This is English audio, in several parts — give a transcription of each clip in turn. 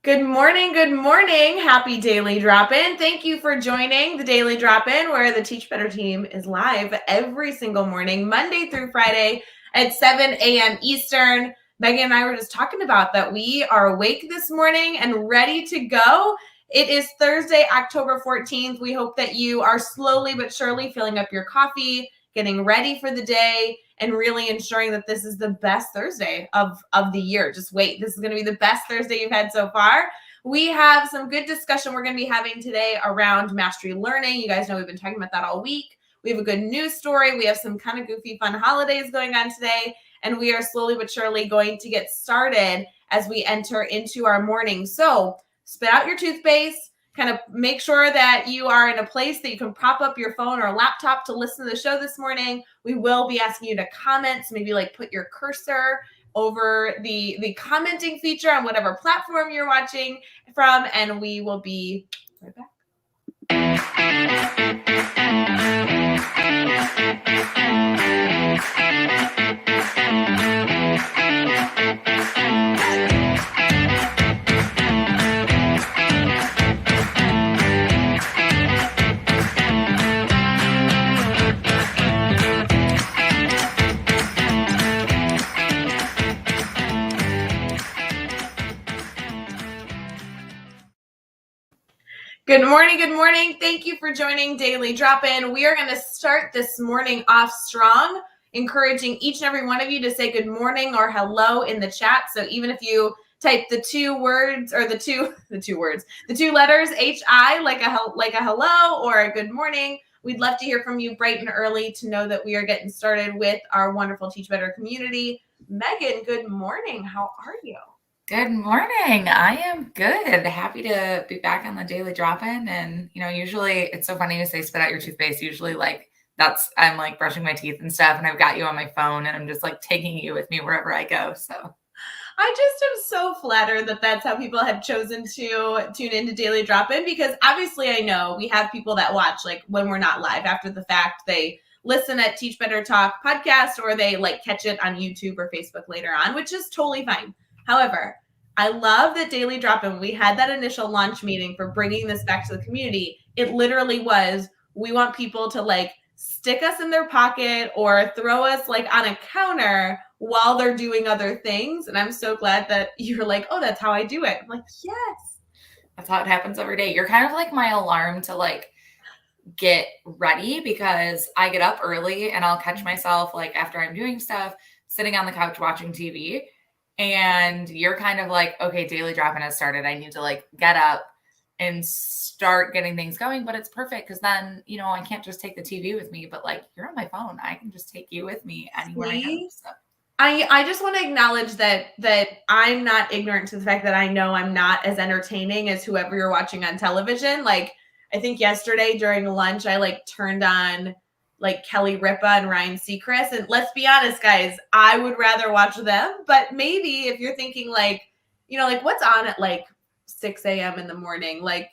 Good morning. Good morning. Happy Daily Drop-In. Thank you for joining the Daily Drop-In, where the Teach Better team is live every single morning, Monday through Friday at 7 a.m. Eastern. Meghan and I were just talking about that. We are awake this morning and ready to go. It is Thursday, October 14th. We hope that you are slowly but surely filling up your coffee, getting ready for the day, and really ensuring that this is the best Thursday of the year. Just wait. This is going to be the best Thursday you've had so far. We have some good discussion we're going to be having today around mastery learning. You guys know we've been talking about that all week. We have a good news story. We have some kind of goofy, fun holidays going on today. And we are slowly but surely going to get started as we enter into our morning. So spit out your toothpaste. Kind of make sure that you are in a place that you can prop up your phone or laptop to listen to the show this morning. We will be asking you to comment, so maybe like put your cursor over the commenting feature on whatever platform you're watching from, and we will be right back. Good morning. Good morning. Thank you for joining Daily Drop-In. We are going to start this morning off strong, encouraging each and every one of you to say good morning or hello in the chat. So even if you type the two words or the two letters HI like a hello or a good morning, we'd love to hear from you bright and early to know that we are getting started with our wonderful Teach Better community. Meghan, good morning. How are you? Good morning. I am good. Happy to be back on the Daily Drop-In. And, usually it's so funny to say spit out your toothpaste. Usually I'm like brushing my teeth and stuff, and I've got you on my phone and I'm just like taking you with me wherever I go. So I just am so flattered that that's how people have chosen to tune into Daily Drop-In, because obviously I know we have people that watch like when we're not live after the fact. They listen at Teach Better Talk podcast, or they like catch it on YouTube or Facebook later on, which is totally fine. However, I love that Daily Drop-In, we had that initial launch meeting for bringing this back to the community. It literally was, we want people to like stick us in their pocket or throw us like on a counter while they're doing other things. And I'm so glad that you're like, oh, that's how I do it. I'm like, yes. That's how it happens every day. You're kind of like my alarm to like get ready, because I get up early and I'll catch myself like after I'm doing stuff, sitting on the couch watching TV. And you're kind of like, okay, Daily Drop-In has started. I need to like get up and start getting things going. But it's perfect because then, I can't just take the TV with me, but like you're on my phone. I can just take you with me anywhere I go. So. I just want to acknowledge that I'm not ignorant to the fact that I know I'm not as entertaining as whoever you're watching on television. Like, I think yesterday during lunch, I like turned on like Kelly Ripa and Ryan Seacrest. And let's be honest, guys, I would rather watch them. But maybe if you're thinking like, like what's on at like 6 a.m. in the morning, like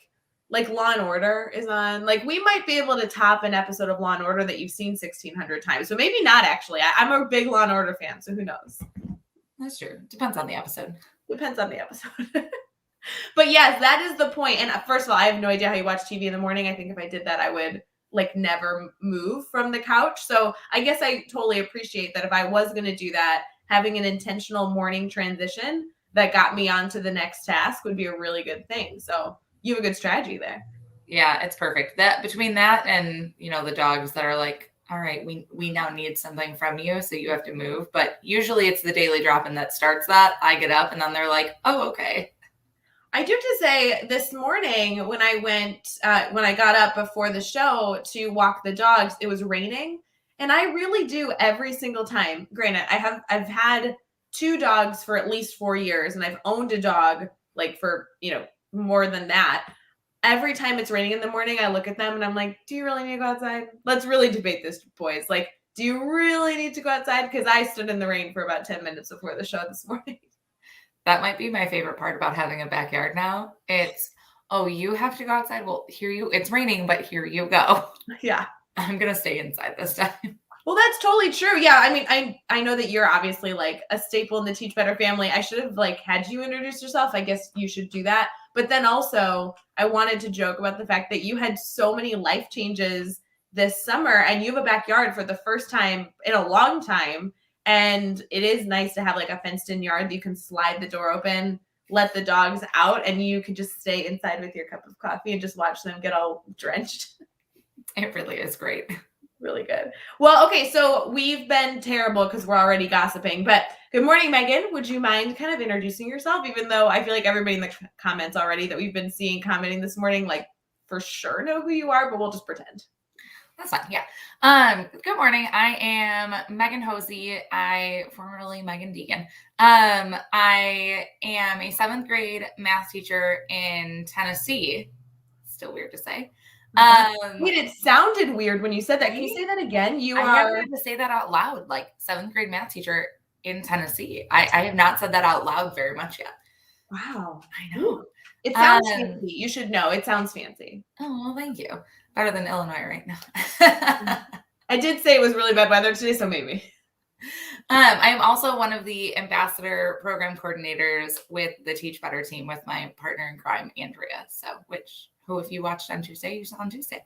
Law and Order is on, like we might be able to top an episode of Law and Order that you've seen 1,600 times. So maybe not actually. I'm a big Law and Order fan, so who knows? That's true. Depends on the episode. But yes, that is the point. And first of all, I have no idea how you watch TV in the morning. I think if I did that, I would like never move from the couch. So I guess I totally appreciate that if I was going to do that, having an intentional morning transition that got me onto the next task would be a really good thing. So you have a good strategy there. Yeah, it's perfect. That between that and, the dogs that are like, all right, we now need something from you, so you have to move. But usually it's the Daily Drop-In that starts that. I get up and then they're like, oh, okay. I do have to say, this morning when I got up before the show to walk the dogs, it was raining. And I really do every single time. Granted, I've had 2 dogs for at least 4 years, and I've owned a dog like for, more than that. Every time it's raining in the morning, I look at them and I'm like, do you really need to go outside? Let's really debate this, boys. Like, do you really need to go outside? Because I stood in the rain for about 10 minutes before the show this morning. That might be my favorite part about having a backyard now. It's, oh, you have to go outside? Well, it's raining, but here you go. Yeah. I'm going to stay inside this time. Well, that's totally true. Yeah, I mean, I know that you're obviously like a staple in the Teach Better family. I should have like had you introduce yourself. I guess you should do that. But then also, I wanted to joke about the fact that you had so many life changes this summer and you have a backyard for the first time in a long time. And it is nice to have like a fenced in yard that you can slide the door open, let the dogs out, and you can just stay inside with your cup of coffee and just watch them get all drenched. It really is great. Really good. Well, okay, so we've been terrible because we're already gossiping, but good morning, Megan. Would you mind kind of introducing yourself, even though I feel like everybody in the comments already that we've been seeing commenting this morning, like for sure know who you are, but we'll just pretend. That's fine. Yeah. Good morning. I am Meghan Hosey. I formerly Megan Deegan. I am a 7th grade math teacher in Tennessee. Still weird to say. Wait, it sounded weird when you said that. Can you say that again? I haven't had to say that out loud, like 7th grade math teacher in Tennessee. I have not said that out loud very much yet. Wow. I know. Ooh. It sounds fancy. You should know. It sounds fancy. Oh, well, thank you. Better than Illinois right now. I did say it was really bad weather today, so maybe. I am also one of the ambassador program coordinators with the Teach Better team with my partner in crime, Andrea. So, who, if you watched on Tuesday, you saw on Tuesday.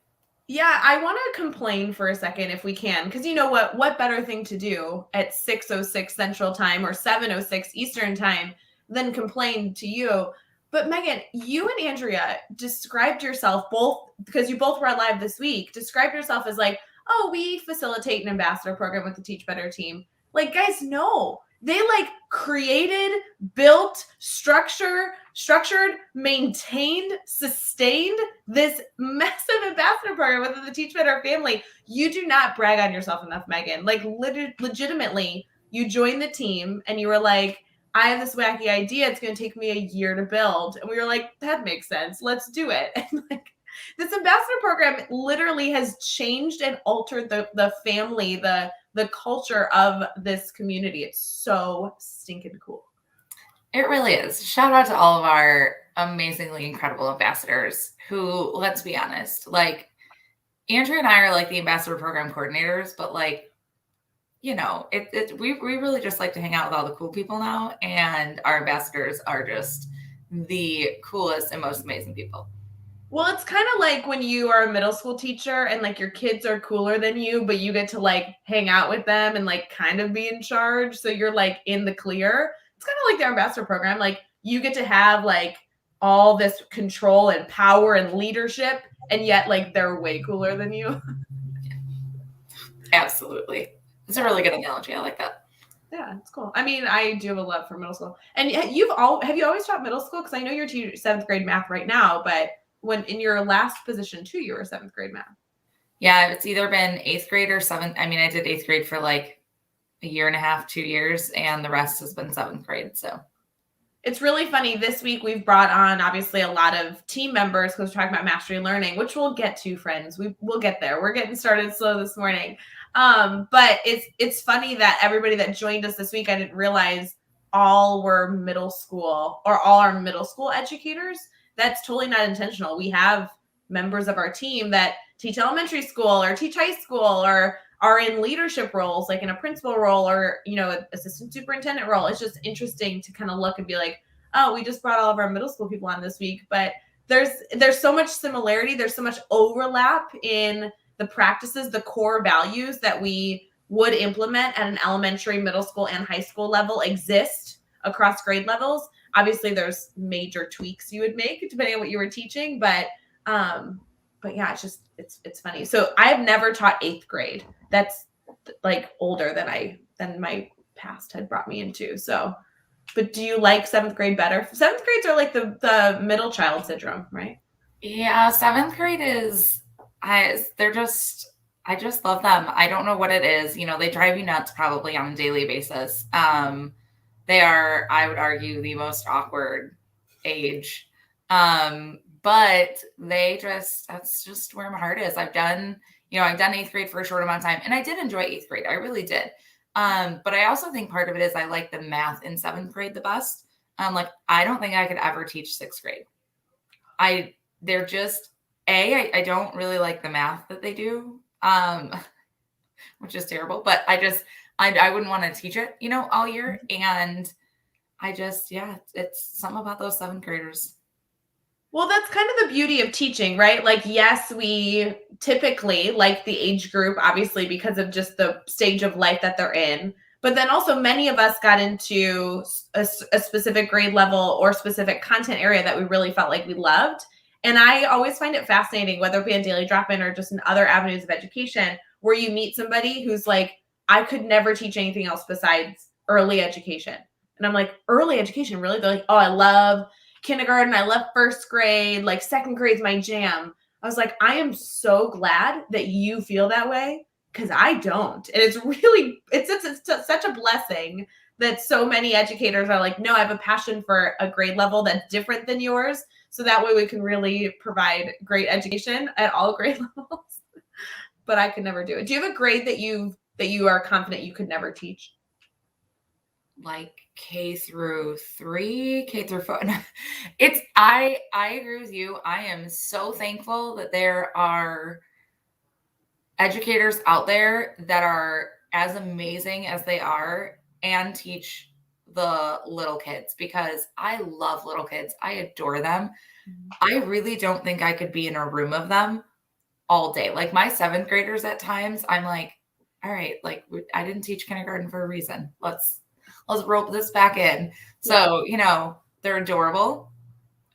Yeah, I want to complain for a second if we can, because you know what better thing to do at 6:06 Central Time or 7:06 Eastern Time than complain to you. But Megan, you and Andrea described yourself both, because you both were live this week, described yourself as like, oh, we facilitate an ambassador program with the Teach Better team. Like, guys, no. They like created, built, structured, maintained, sustained this massive ambassador program within the Teach Better family. You do not brag on yourself enough, Megan. Like legitimately, you joined the team and you were like, I have this wacky idea. It's going to take me a year to build. And we were like, that makes sense. Let's do it. And like, this ambassador program literally has changed and altered the family, the culture of this community. It's so stinking cool. It really is. Shout out to all of our amazingly incredible ambassadors who, let's be honest, like Andrea and I are like the ambassador program coordinators, but like, you know, we really just like to hang out with all the cool people now. And our ambassadors are just the coolest and most amazing people. Well, it's kind of like when you are a middle school teacher and like your kids are cooler than you, but you get to like hang out with them and like kind of be in charge. So you're like in the clear. It's kind of like the ambassador program. Like you get to have like all this control and power and leadership, and yet like they're way cooler than you. Absolutely. It's a really good analogy. I like that. Yeah, it's cool. I mean, I do have a love for middle school. And have you always taught middle school? Because I know you're teaching 7th grade math right now, but when in your last position too, you were 7th grade math. Yeah, it's either been 8th grade or 7th. I mean, I did 8th grade for like a year and a half, 2 years, and the rest has been 7th grade. So it's really funny. This week we've brought on obviously a lot of team members because we're talking about mastery learning, which we'll get to, friends. We'll get there. We're getting started slow this morning. But it's funny that everybody that joined us this week, I didn't realize all were middle school or all are middle school educators. That's totally not intentional. We have members of our team that teach elementary school or teach high school or are in leadership roles, like in a principal role or, you know, assistant superintendent role. It's just interesting to kind of look and be like, oh, we just brought all of our middle school people on this week. But there's so much similarity. There's so much overlap in the practices, the core values that we would implement at an elementary, middle school, and high school level exist across grade levels. Obviously, there's major tweaks you would make depending on what you were teaching, but yeah, it's funny. So I have never taught 8th grade. That's like older than my past had brought me into. So, but do you like 7th grade better? 7th grades are like the middle child syndrome, right? Yeah, 7th grade is I just love them. I don't know what it is. You know, they drive you nuts probably on a daily basis. They are, I would argue, the most awkward age. But that's just where my heart is. I've done 8th grade for a short amount of time, and I did enjoy 8th grade. I really did. But I also think part of it is I like the math in 7th grade the best. Like, I don't think I could ever teach 6th grade. I don't really like the math that they do. which is terrible. But I wouldn't want to teach it, all year. And it's something about those seventh graders. Well, that's kind of the beauty of teaching, right? Like, yes, we typically like the age group, obviously, because of just the stage of life that they're in. But then also, many of us got into a specific grade level or specific content area that we really felt like we loved. And I always find it fascinating, whether it be in Daily Drop-In or just in other avenues of education, where you meet somebody who's like, I could never teach anything else besides early education. And I'm like, early education, really? They're like, oh, I love kindergarten, I love first grade, like second grade's my jam. I was like, I am so glad that you feel that way, because I don't. And it's such a blessing that so many educators are like, no, I have a passion for a grade level that's different than yours. So that way we can really provide great education at all grade levels. But I could never do it. Do you have a grade that you are confident you could never teach? Like K through 3, K through 4. I agree with you. I am so thankful that there are educators out there that are as amazing as they are and teach the little kids, because I love little kids. I adore them. I really don't think I could be in a room of them all day. Like my seventh graders at times, I'm like, all right, like I didn't teach kindergarten for a reason. Let's rope this back in. So, they're adorable,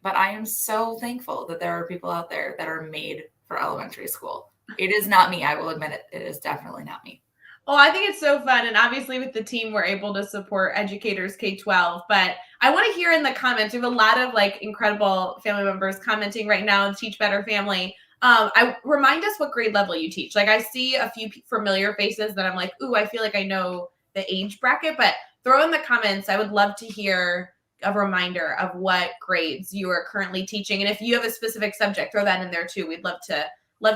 but I am so thankful that there are people out there that are made for elementary school. It is not me. I will admit it. It is definitely not me. Well, I think it's so fun. And obviously with the team, we're able to support educators K-12. But I want to hear in the comments, we have a lot of like incredible family members commenting right now, Teach Better Family. I remind us what grade level you teach. Like I see a few familiar faces that I'm like, ooh, I feel like I know the age bracket, but throw in the comments. I would love to hear a reminder of what grades you are currently teaching. And if you have a specific subject, throw that in there too. We'd love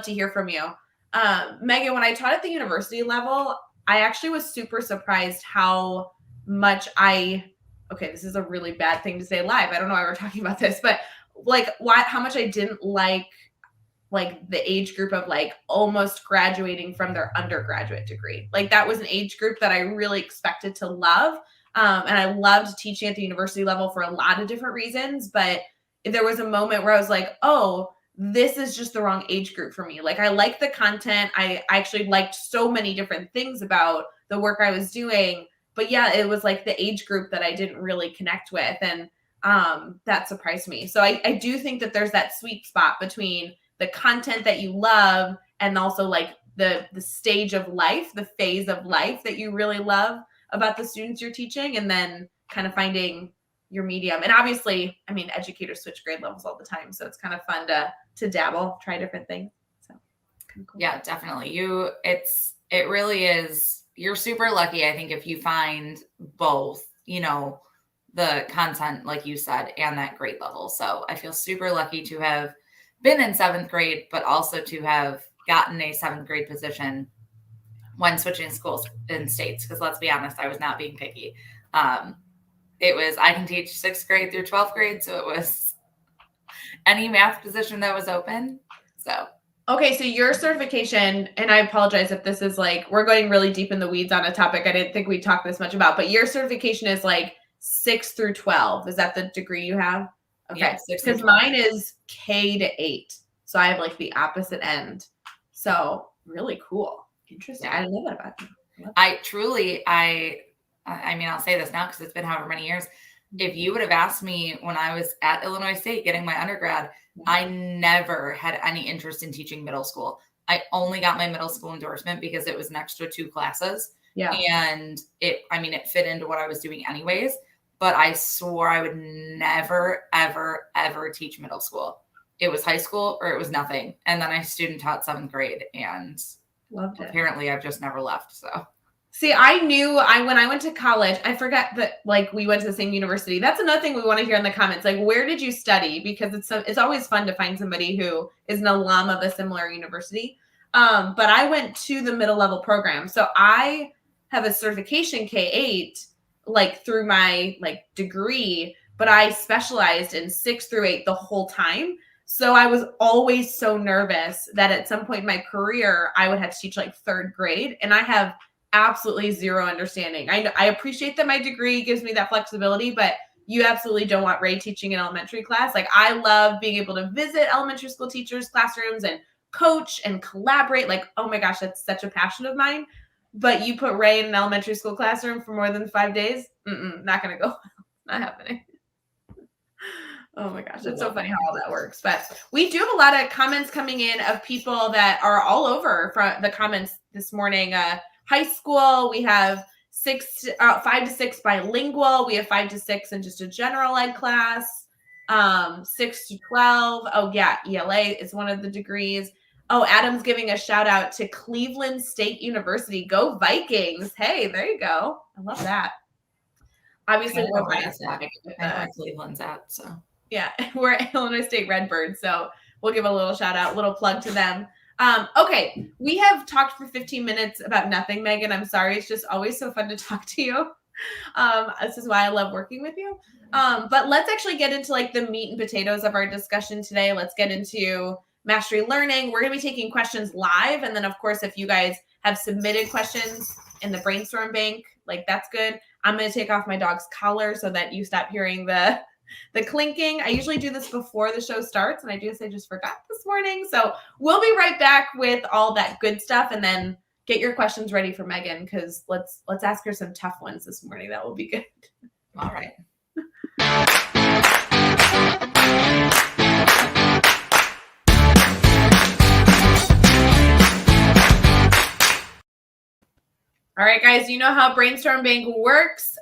to hear from you. Meghan, when I taught at the university level, I actually was super surprised how much okay, this is a really bad thing to say live. I don't know why we're talking about this, but like how much I didn't like the age group of like almost graduating from their undergraduate degree. Like that was an age group that I really expected to love. And I loved teaching at the university level for a lot of different reasons. But there was a moment where I was like, oh, this is just the wrong age group for me. Like I liked the content. I actually liked so many different things about the work I was doing. But yeah, it was like the age group that I didn't really connect with. And that surprised me. So I do think that there's that sweet spot between the content that you love and also like the stage of life, the phase of life that you really love about the students you're teaching, and then kind of finding your medium. And obviously, I mean, educators switch grade levels all the time, so it's kind of fun to dabble, try different things. So kind of cool. Yeah, definitely. It really is. You're super lucky, I think, if you find both, the content, like you said, and that grade level. So I feel super lucky to have been in seventh grade, but also to have gotten a seventh grade position when switching schools in states. Because let's be honest, I was not being picky. I can teach sixth grade through 12th grade. So it was any math position that was open. So. Okay. So your certification, and I apologize if this is like, we're going really deep in the weeds on a topic I didn't think we talked this much about, but your certification is like 6 through 12. Is that the degree you have? Okay. Because mine is K to 8. So I have like the opposite end. So really cool. Interesting. Yeah. I love that about you. I mean, I'll say this now because it's been however many years. If you would have asked me when I was at Illinois State getting my undergrad, I never had any interest in teaching middle school. I only got my middle school endorsement because it was an extra 2 classes. Yeah. And it fit into what I was doing anyways. But I swore I would never, ever, ever teach middle school. It was high school or it was nothing. And then I student taught 7th grade, and loved it. Apparently I've just never left. So see, I knew when I went to college, I forgot that like we went to the same university. That's another thing we want to hear in the comments. Like, where did you study? Because it's always fun to find somebody who is an alum of a similar university. But I went to the middle level program. So I have a certification K-8 like through my like degree, but I specialized in 6 through 8 the whole time. So I was always so nervous that at some point in my career, I would have to teach like third grade. And I have absolutely zero understanding. I appreciate that my degree gives me that flexibility, but you absolutely don't want Ray teaching an elementary class. Like I love being able to visit elementary school teachers' classrooms and coach and collaborate. Like, oh my gosh, that's such a passion of mine. But you put Ray in an elementary school classroom for more than 5 days, not going to go. Not happening. Oh my gosh, it's so funny how all that works. But we do have a lot of comments coming in of people that are all over from the comments this morning. High school, we have 5 to 6 bilingual. We have 5 to 6 in just a general ed class. 6 to 12. Oh yeah, ELA is one of the degrees. Oh, Adam's giving a shout out to Cleveland State University. Go Vikings. Hey, there you go. I love that. Obviously, we're biased. Where Cleveland's at, so. Yeah, we're Illinois State Redbirds, so we'll give a little shout out, little plug to them. Okay, we have talked for 15 minutes about nothing, Megan. I'm sorry. It's just always so fun to talk to you. This is why I love working with you. But let's actually get into like the meat and potatoes of our discussion today. Let's get into mastery learning. We're going to be taking questions live. And then, of course, if you guys have submitted questions in the brainstorm bank, like that's good. I'm going to take off my dog's collar so that you stop hearing the clinking. I usually do this before the show starts, and I just forgot this morning. So we'll be right back with all that good stuff, and then get your questions ready for Megan, because let's ask her some tough ones this morning. That will be good. All right. All right, guys, you know how Brainstorm Bank works.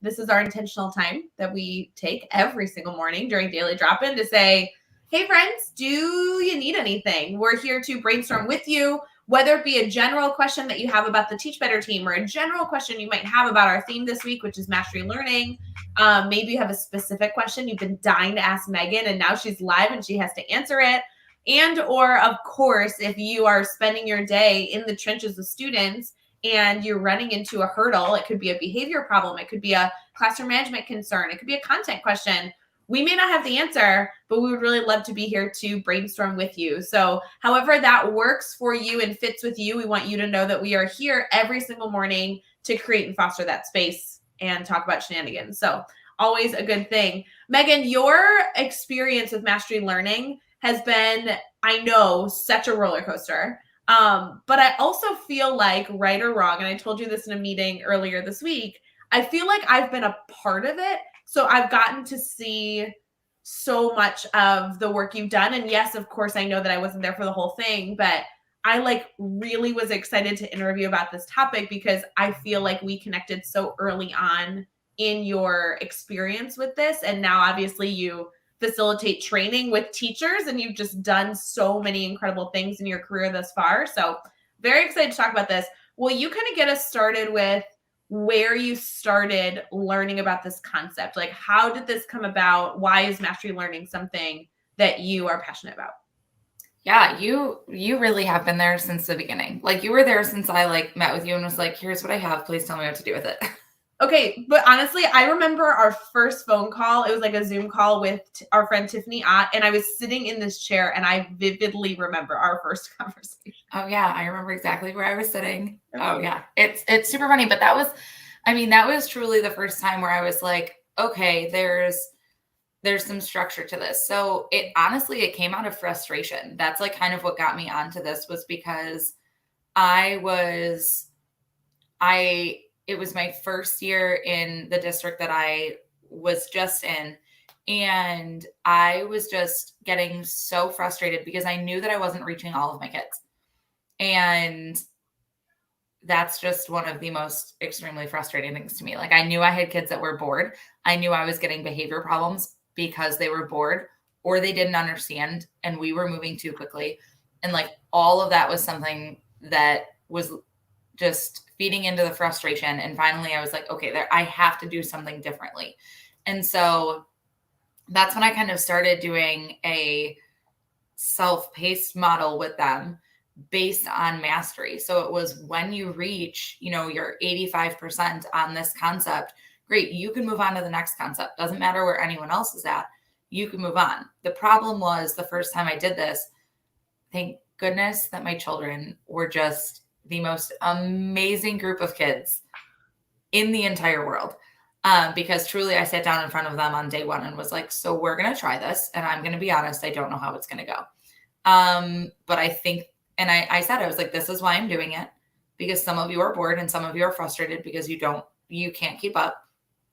This is our intentional time that we take every single morning during Daily Drop-In to say, hey, friends, do you need anything? We're here to brainstorm with you, whether it be a general question that you have about the Teach Better team or a general question you might have about our theme this week, which is mastery learning. Maybe you have a specific question you've been dying to ask Megan, and now she's live and she has to answer it. And or, of course, if you are spending your day in the trenches with students and you're running into a hurdle, it could be a behavior problem, it could be a classroom management concern, it could be a content question. We may not have the answer, but we would really love to be here to brainstorm with you. So however that works for you and fits with you, we want you to know that we are here every single morning to create and foster that space and talk about shenanigans. So always a good thing. Megan, your experience with mastery learning has been, I know, such a roller coaster. But I also feel like, right or wrong, and I told you this in a meeting earlier this week, I feel like I've been a part of it. So I've gotten to see so much of the work you've done. And yes, of course, I know that I wasn't there for the whole thing, but I like really was excited to interview about this topic because I feel like we connected so early on in your experience with this. And now obviously you facilitate training with teachers, and you've just done so many incredible things in your career thus far. So very excited to talk about this. Will you kind of get us started with where you started learning about this concept? Like, how did this come about? Why is mastery learning something that you are passionate about? Yeah, you really have been there since the beginning. Like, you were there since I like met with you and was like, here's what I have. Please tell me what to do with it. Okay, but honestly, I remember our first phone call. It was like a Zoom call with our friend Tiffany Ott, and I was sitting in this chair, and I vividly remember our first conversation. Oh yeah, I remember exactly where I was sitting. Oh yeah, it's super funny, but that was truly the first time where I was like, okay, there's some structure to this. So it came out of frustration. That's like kind of what got me onto this, was because it was my first year in the district that I was just in. And I was just getting so frustrated because I knew that I wasn't reaching all of my kids. And that's just one of the most extremely frustrating things to me. Like, I knew I had kids that were bored. I knew I was getting behavior problems because they were bored or they didn't understand and we were moving too quickly. And like, all of that was something that was just feeding into the frustration. And finally I was like, okay, I have to do something differently. And so that's when I kind of started doing a self-paced model with them based on mastery. So it was, when you reach, your 85% on this concept, great, you can move on to the next concept. Doesn't matter where anyone else is at. you can move on. The problem was the first time I did this, thank goodness that my children were just the most amazing group of kids in the entire world. Because truly I sat down in front of them on day one and was like, so we're going to try this. And I'm going to be honest, I don't know how it's going to go. But I think, and I said, I was like, this is why I'm doing it, because some of you are bored and some of you are frustrated because you can't keep up,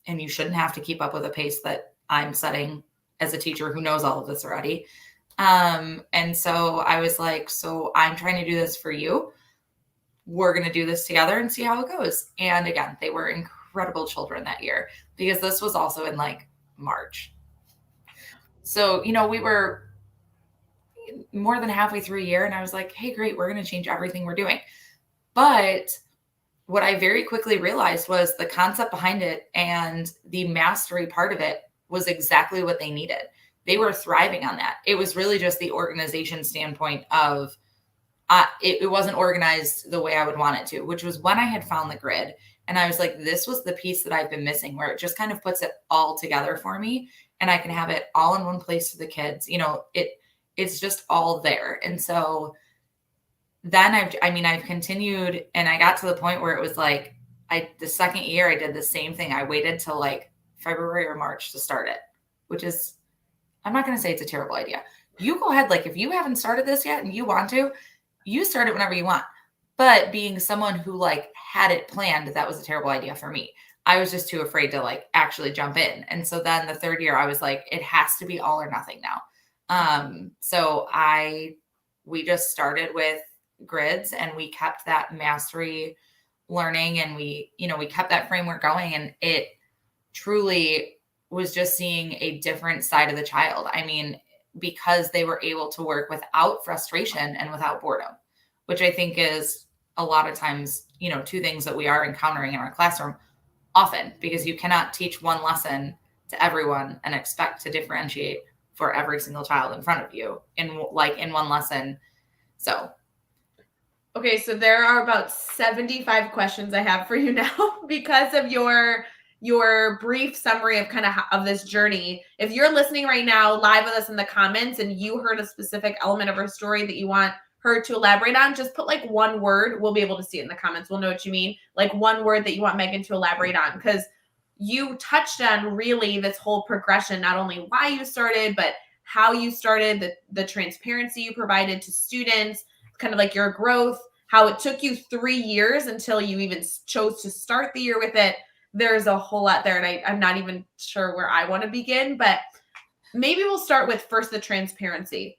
and you shouldn't have to keep up with a pace that I'm setting as a teacher who knows all of this already. And so I was like, so I'm trying to do this for you. We're going to do this together and see how it goes. And again, they were incredible children that year, because this was also in like March. So, we were more than halfway through a year, and I was like, hey, great, we're going to change everything we're doing. But what I very quickly realized was the concept behind it and the mastery part of it was exactly what they needed. They were thriving on that. It was really just the organization standpoint of it wasn't organized the way I would want it to, which was when I had found the grid. And I was like, this was the piece that I've been missing, where it just kind of puts it all together for me. And I can have it all in one place for the kids. It's just all there. And so then I've continued, and I got to the point where it was like, the second year I did the same thing. I waited till like February or March to start it, which is, I'm not going to say it's a terrible idea. You go ahead. Like, if you haven't started this yet and you want to, you start it whenever you want. But being someone who like had it planned, that was a terrible idea for me. I was just too afraid to like actually jump in. And so then the third year I was like, it has to be all or nothing now. So we just started with grids, and we kept that mastery learning, and we kept that framework going, and it truly was just seeing a different side of the child. I mean, because they were able to work without frustration and without boredom, which I think is a lot of times, two things that we are encountering in our classroom often, because you cannot teach one lesson to everyone and expect to differentiate for every single child in front of you in one lesson. So. Okay, so there are about 75 questions I have for you now because of your brief summary of kind of this journey. If you're listening right now live with us in the comments and you heard a specific element of her story that you want her to elaborate on, just put like one word. We'll be able to see it in the comments. We'll know what you mean. Like one word that you want Meghan to elaborate on, because you touched on really this whole progression, not only why you started, but how you started, the transparency you provided to students, kind of like your growth, how it took you 3 years until you even chose to start the year with it. There's a whole lot there, and I'm not even sure where I want to begin, but maybe we'll start with first the transparency.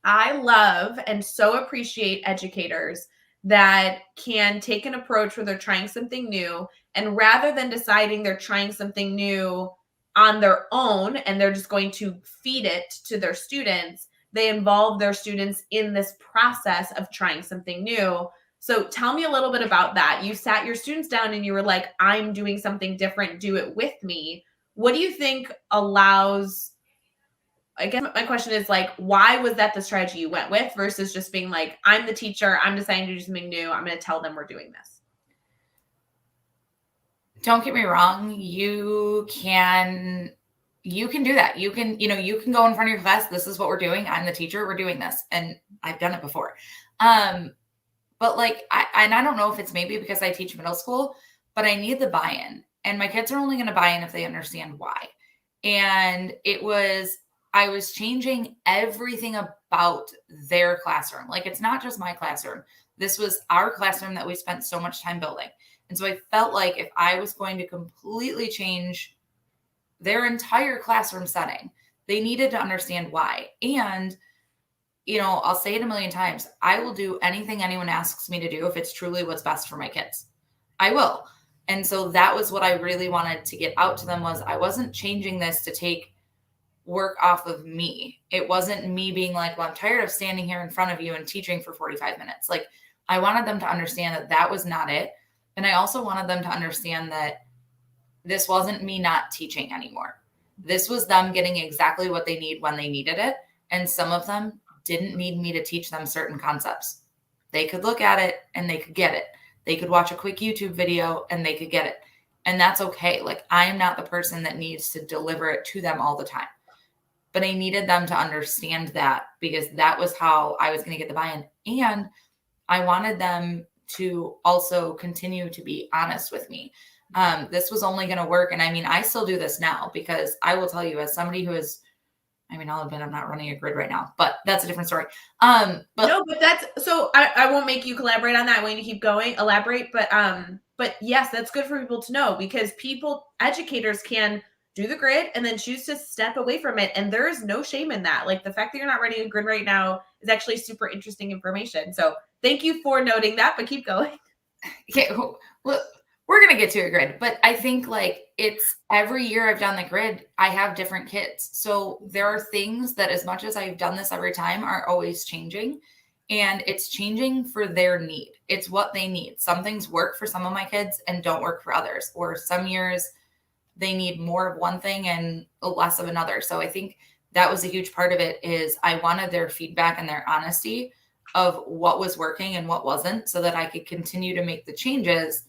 I love and so appreciate educators that can take an approach where they're trying something new, and rather than deciding they're trying something new on their own and they're just going to feed it to their students, they involve their students in this process of trying something new. So tell me a little bit about that. You sat your students down and you were like, I'm doing something different. Do it with me. What do you think allows, I guess my question is like, why was that the strategy you went with versus just being like, I'm the teacher, I'm deciding to do something new, I'm going to tell them we're doing this? Don't get me wrong. You can do that. You can go in front of your class. This is what we're doing. I'm the teacher. We're doing this. And I've done it before. But like, I don't know if it's maybe because I teach middle school, but I need the buy-in, and my kids are only going to buy in if they understand why. And I was changing everything about their classroom. Like, it's not just my classroom. This was our classroom that we spent so much time building. And so I felt like if I was going to completely change their entire classroom setting, they needed to understand why. And, I'll say it a million times. I will do anything anyone asks me to do if it's truly what's best for my kids. I will. And so that was what I really wanted to get out to them, was I wasn't changing this to take work off of me. It wasn't me being like, well, I'm tired of standing here in front of you and teaching for 45 minutes. Like, I wanted them to understand that that was not it. And I also wanted them to understand that this wasn't me not teaching anymore. This was them getting exactly what they need when they needed it. And some of them didn't need me to teach them certain concepts. They could look at it and they could get it. They could watch a quick YouTube video and they could get it. And that's okay. Like, I am not the person that needs to deliver it to them all the time. but I needed them to understand that because that was how I was going to get the buy-in. And I wanted them to also continue to be honest with me. This was only going to work. And I mean, I still do this now because I will tell you, as somebody who is, I mean, I'll admit I'm not running a grid right now, but that's a different story. But that's, so I won't make you collaborate on that. I want you to keep going, elaborate. But yes, that's good for people to know because educators can do the grid and then choose to step away from it. And there is no shame in that. Like the fact that you're not running a grid right now is actually super interesting information. So thank you for noting that, but keep going. Okay, well, we're going to get to a grid, but I think like it's every year I've done the grid, I have different kids. So there are things that as much as I've done this every time are always changing, and it's changing for their need. It's what they need. Some things work for some of my kids and don't work for others, or some years they need more of one thing and less of another. So I think that was a huge part of it is I wanted their feedback and their honesty of what was working and what wasn't so that I could continue to make the changes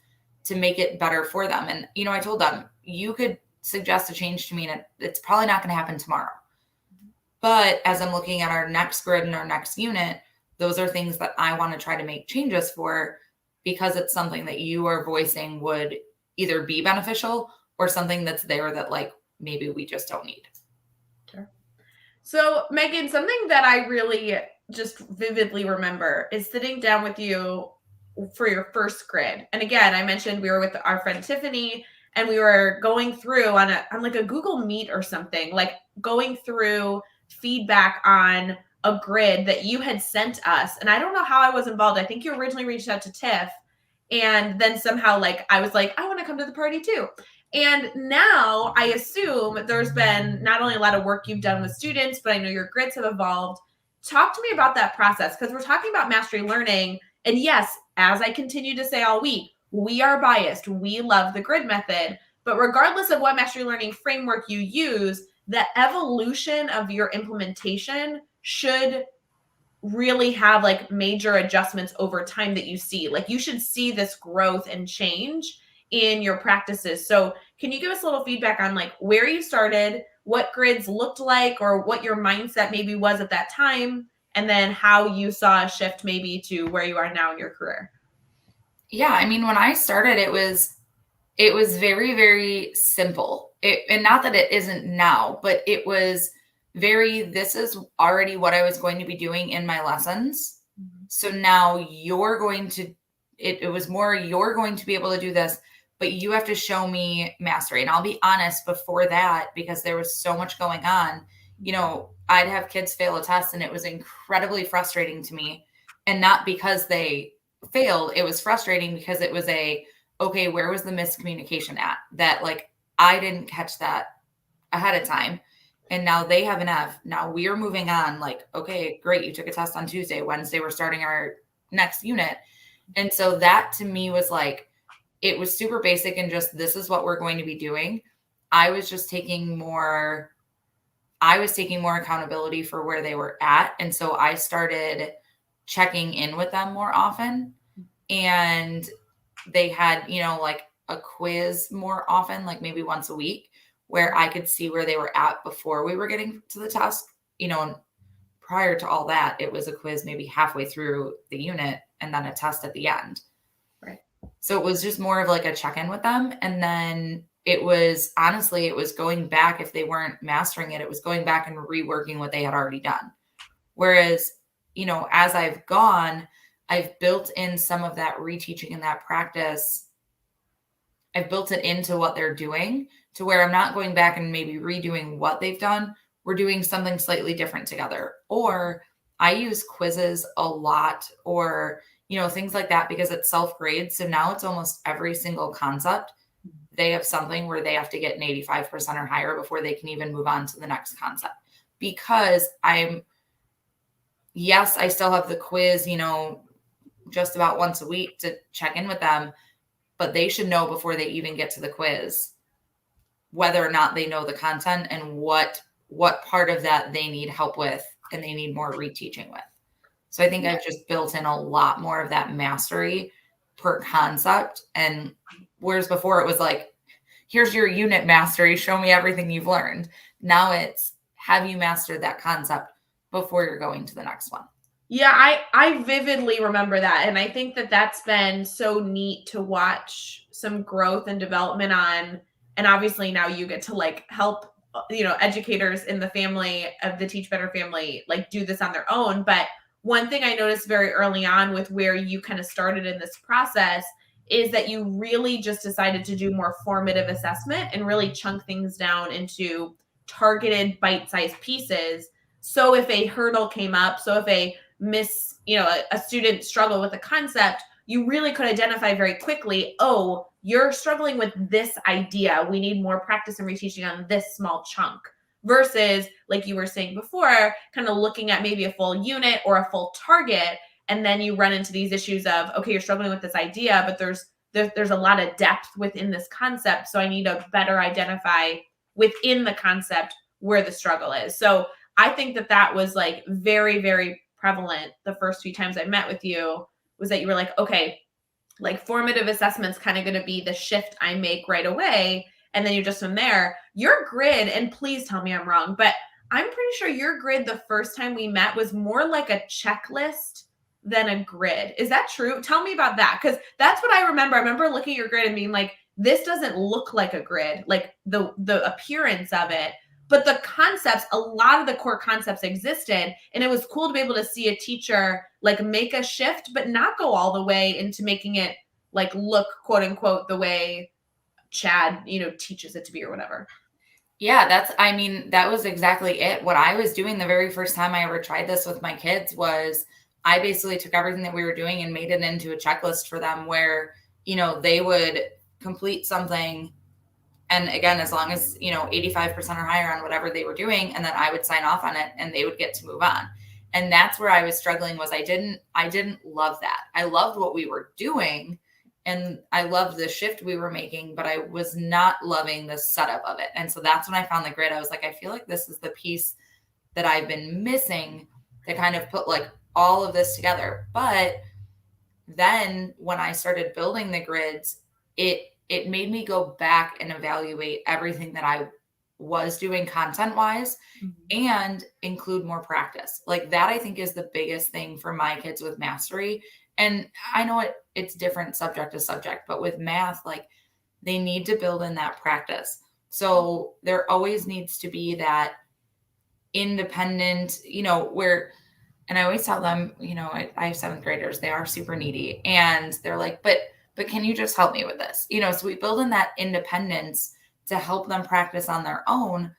to make it better for them. And, you know, I told them, you could suggest a change to me and it's probably not going to happen tomorrow. But as I'm looking at our next grid and our next unit, those are things that I want to try to make changes for because it's something that you are voicing would either be beneficial or something that's there that like maybe we just don't need. Sure. So Meghan, something that I really just vividly remember is sitting down with you for your first grid. And again, I mentioned we were with our friend Tiffany and we were going through on like a Google Meet or something, like going through feedback on a grid that you had sent us. And I don't know how I was involved. I think you originally reached out to Tiff and then somehow like I was like, I want to come to the party too. And now I assume there's been not only a lot of work you've done with students, but I know your grids have evolved. Talk to me about that process because we're talking about mastery learning. And yes, as I continue to say all week, we are biased. We love the grid method. But regardless of what mastery learning framework you use, the evolution of your implementation should really have like major adjustments over time that you see. Like you should see this growth and change in your practices. So can you give us a little feedback on like where you started, what grids looked like, or what your mindset maybe was at that time, and then how you saw a shift maybe to where you are now in your career? Yeah, I mean, when I started, it was very, very simple. And not that it isn't now, but it was this is already what I was going to be doing in my lessons. Mm-hmm. So now you're going to be able to do this, but you have to show me mastery. And I'll be honest, before that, because there was so much going on, you know, I'd have kids fail a test and it was incredibly frustrating to me. And not because they failed, it was frustrating because it was okay, where was the miscommunication at? That like, I didn't catch that ahead of time. And now they have an F. Now we are moving on. Like, okay, great. You took a test on Tuesday. Wednesday, we're starting our next unit. And so that to me was like, it was super basic and just, this is what we're going to be doing. I was taking more accountability for where they were at. And so I started checking in with them more often. And they had, you know, like a quiz more often, like maybe once a week, where I could see where they were at before we were getting to the test. You know, and prior to all that, it was a quiz maybe halfway through the unit and then a test at the end. Right. So it was just more of like a check-in with them. And then it was going back, if they weren't mastering it, it was going back and reworking what they had already done. Whereas, you know, as I've gone, I've built in some of that reteaching and that practice. I've built it into what they're doing to where I'm not going back and maybe redoing what they've done. We're doing something slightly different together. Or I use quizzes a lot, or, you know, things like that, because it's self-grade. So now it's almost every single concept. They have something where they have to get an 85% or higher before they can even move on to the next concept. Because yes, I still have the quiz, you know, just about once a week to check in with them, but they should know before they even get to the quiz whether or not they know the content and what part of that they need help with and they need more reteaching with. So I think I've just built in a lot more of that mastery per concept. And whereas before it was like, here's your unit mastery, show me everything you've learned. Now it's, have you mastered that concept before you're going to the next one? Yeah, I vividly remember that. And I think that that's been so neat to watch some growth and development on. And obviously now you get to like help, educators in the family of the Teach Better family, like do this on their own. But one thing I noticed very early on with where you kind of started in this process is that you really just decided to do more formative assessment and really chunk things down into targeted bite-sized pieces. So if a hurdle came up, so if a student struggle with a concept, you really could identify very quickly, oh, you're struggling with this idea. We need more practice and reteaching on this small chunk. Versus, like you were saying before, kind of looking at maybe a full unit or a full target, and then you run into these issues of, okay, you're struggling with this idea, but there's a lot of depth within this concept, so I need to better identify within the concept where the struggle is. So I think that was like very, very prevalent the first few times I met with you, was that you were like, okay, like formative assessment's kind of going to be the shift I make right away. And then you're just from there. Your grid, and please tell me I'm wrong, but I'm pretty sure your grid the first time we met was more like a checklist than a grid. Is that true? Tell me about that. Because that's what I remember. I remember looking at your grid and being like, this doesn't look like a grid, like the appearance of it. But the concepts, a lot of the core concepts existed. And it was cool to be able to see a teacher like make a shift, but not go all the way into making it like look, quote unquote, the way Chad, teaches it to be or whatever. Yeah, that was exactly it. What I was doing the very first time I ever tried this with my kids was I basically took everything that we were doing and made it into a checklist for them where, they would complete something. And again, as long as, 85% or higher on whatever they were doing, and then I would sign off on it and they would get to move on. And that's where I was struggling was I didn't love that. I loved what we were doing and I loved the shift we were making, but I was not loving the setup of it. And so that's when I found the grid. I was like, I feel like this is the piece that I've been missing to kind of put like all of this together. But then when I started building the grids, it made me go back and evaluate everything that I was doing content wise and include more practice. Like that, I think is the biggest thing for my kids with mastery. And I know it's different subject to subject, but with math, like they need to build in that practice. So there always needs to be that independent, where, and I always tell them, I have 7th graders, they are super needy and they're like, but can you just help me with this? So we build in that independence to help them practice on their own,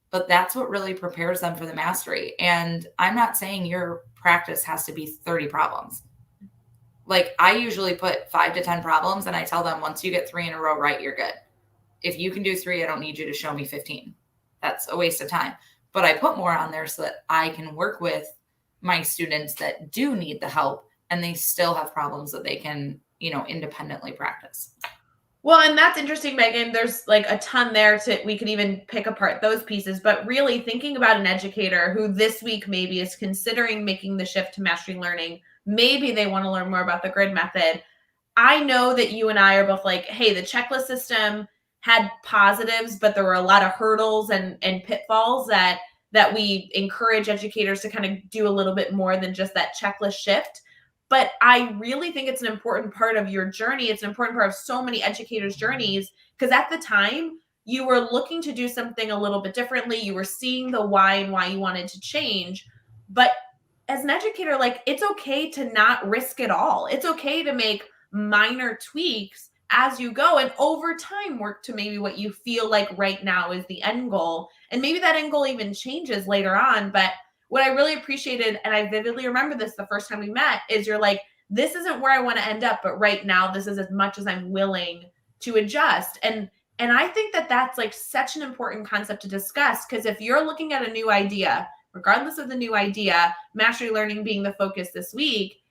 but that's what really prepares them for the mastery. And I'm not saying your practice has to be 30 problems. Like I usually put 5 to 10 problems and I tell them once you get 3 in a row right, you're good. If you can do 3, I don't need you to show me 15. That's a waste of time. But I put more on there so that I can work with my students that do need the help and they still have problems that they can, independently practice. Well, and that's interesting, Megan. There's like a ton there we could even pick apart those pieces, but really thinking about an educator who this week maybe is considering making the shift to mastery learning. Maybe they want to learn more about the grid method. I know that you and I are both like, hey, the checklist system had positives, but there were a lot of hurdles and pitfalls that we encourage educators to kind of do a little bit more than just that checklist shift. But I really think it's an important part of your journey. It's an important part of so many educators' journeys, because at the time you were looking to do something a little bit differently. You were seeing the why and why you wanted to change. But as an educator, like it's okay to not risk it all. It's okay to make minor tweaks as you go and over time work to maybe what you feel like right now is the end goal. And maybe that end goal even changes later on. But what I really appreciated, and I vividly remember this the first time we met, is you're like, this isn't where I want to end up, but right now this is as much as I'm willing to adjust. And I think that that's like such an important concept to discuss, because if you're looking at a new idea, regardless of the new idea, mastery learning being the focus this week,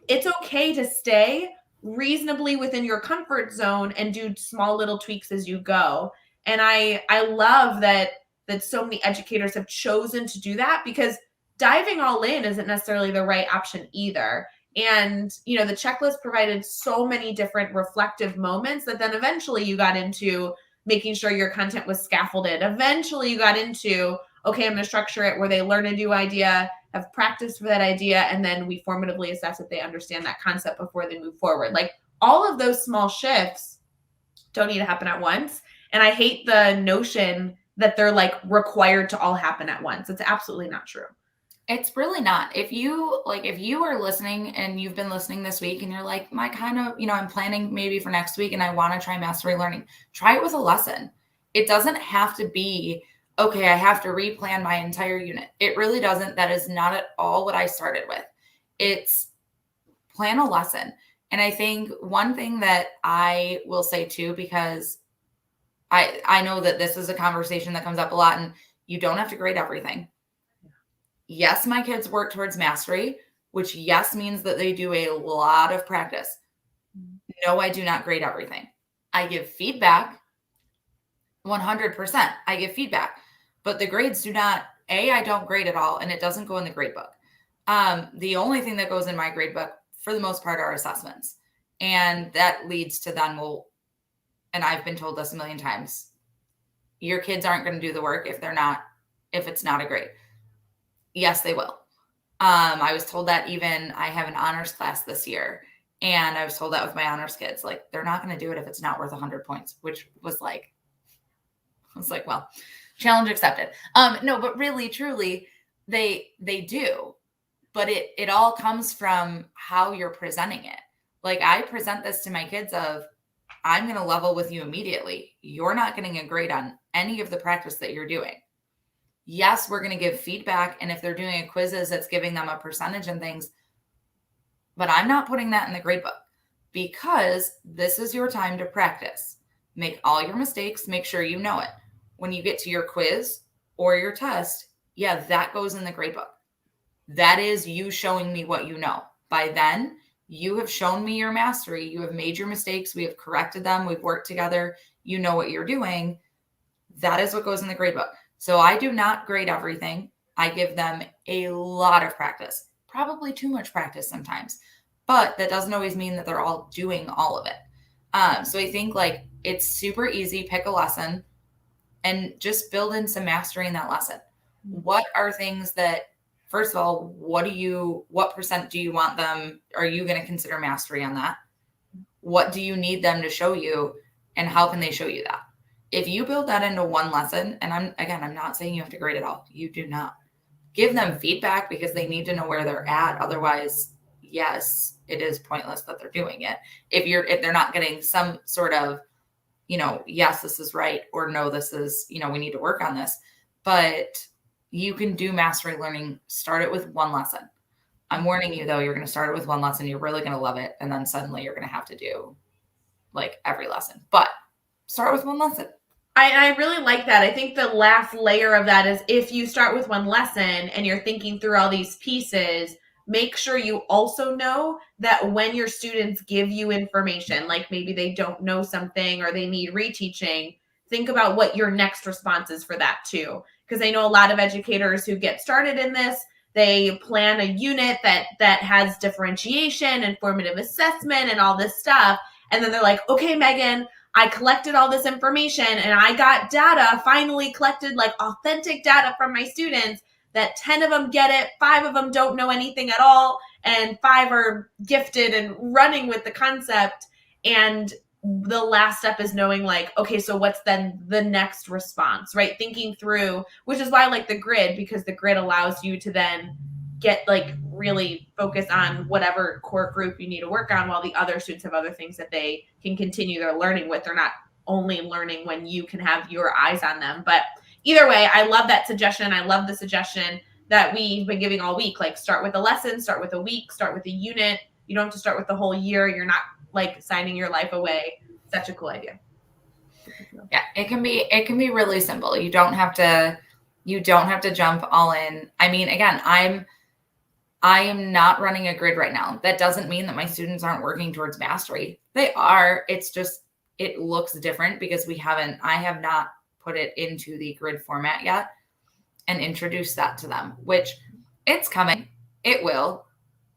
it's okay to stay reasonably within your comfort zone and do small little tweaks as you go. And I love that so many educators have chosen to do that, because diving all in isn't necessarily the right option either. And, the checklist provided so many different reflective moments that then eventually you got into making sure your content was scaffolded. Eventually you got into, okay, I'm going to structure it where they learn a new idea, have practiced for that idea, and then we formatively assess if they understand that concept before they move forward. Like all of those small shifts don't need to happen at once. And I hate the notion that they're like required to all happen at once. It's absolutely not true. It's really not. If you are listening and you've been listening this week and you're like, my kind of, I'm planning maybe for next week and I want to try mastery learning, try it with a lesson. It doesn't have to be, okay, I have to replan my entire unit. It really doesn't. That is not at all what I started with. It's plan a lesson. And I think one thing that I will say too, because I know that this is a conversation that comes up a lot, and you don't have to grade everything. Yes, my kids work towards mastery, which yes means that they do a lot of practice. No, I do not grade everything. I give feedback 100%. I give feedback, but the grades do not, I don't grade at all, and it doesn't go in the grade book. The only thing that goes in my grade book for the most part are assessments. And that leads to then and I've been told this a million times, your kids aren't going to do the work if it's not a grade. Yes, they will. I was told that even I have an honors class this year, and I was told that with my honors kids, like they're not going to do it if it's not worth 100 points, which was like, I was like, well, challenge accepted. No, but really, truly, they do, but it all comes from how you're presenting it. Like I present this to my kids of, I'm going to level with you immediately. You're not getting a grade on any of the practice that you're doing. Yes, we're going to give feedback. And if they're doing a quizzes, it's giving them a percentage and things. But I'm not putting that in the grade book because this is your time to practice. Make all your mistakes. Make sure you know it. When you get to your quiz or your test, yeah, that goes in the grade book. That is you showing me what you know. By then, you have shown me your mastery. You have made your mistakes. We have corrected them. We've worked together. You know what you're doing. That is what goes in the grade book. So I do not grade everything. I give them a lot of practice, probably too much practice sometimes, but that doesn't always mean that they're all doing all of it. So I think like it's super easy. Pick a lesson and just build in some mastery in that lesson. What are things that, first of all, what percent do you want them? Are you going to consider mastery on that? What do you need them to show you? And how can they show you that? If you build that into one lesson, and I'm not saying you have to grade it all. You do not. Give them feedback because they need to know where they're at. Otherwise, yes, it is pointless that they're doing it. If they're not getting some sort of, yes, this is right, or no, this is, we need to work on this. But you can do mastery learning. Start it with one lesson. I'm warning you though, you're going to start it with one lesson. You're really going to love it. And then suddenly you're going to have to do like every lesson, but start with one lesson. I really like that. I think the last layer of that is if you start with one lesson and you're thinking through all these pieces, make sure you also know that when your students give you information, like maybe they don't know something or they need reteaching, think about what your next response is for that too. Because I know a lot of educators who get started in this, they plan a unit that has differentiation and formative assessment and all this stuff. And then they're like, okay, Megan, I collected all this information and I got data, finally collected like authentic data from my students that 10 of them get it, 5 of them don't know anything at all, and 5 are gifted and running with the concept. And the last step is knowing like, okay, so what's then the next response, right? Thinking through, which is why I like the grid, because the grid allows you to then get like really focus on whatever core group you need to work on while the other students have other things that they can continue their learning with. They're not only learning when you can have your eyes on them. But either way, I love that suggestion. I love the suggestion that we've been giving all week. Like start with a lesson, start with a week, start with a unit. You don't have to start with the whole year. You're not like signing your life away. Such a cool idea. Yeah, it can be really simple. You don't have to jump all in. I mean, again, I am not running a grid right now. That doesn't mean that my students aren't working towards mastery. They are. It's just, it looks different because I have not put it into the grid format yet and introduced that to them, which it's coming. It will.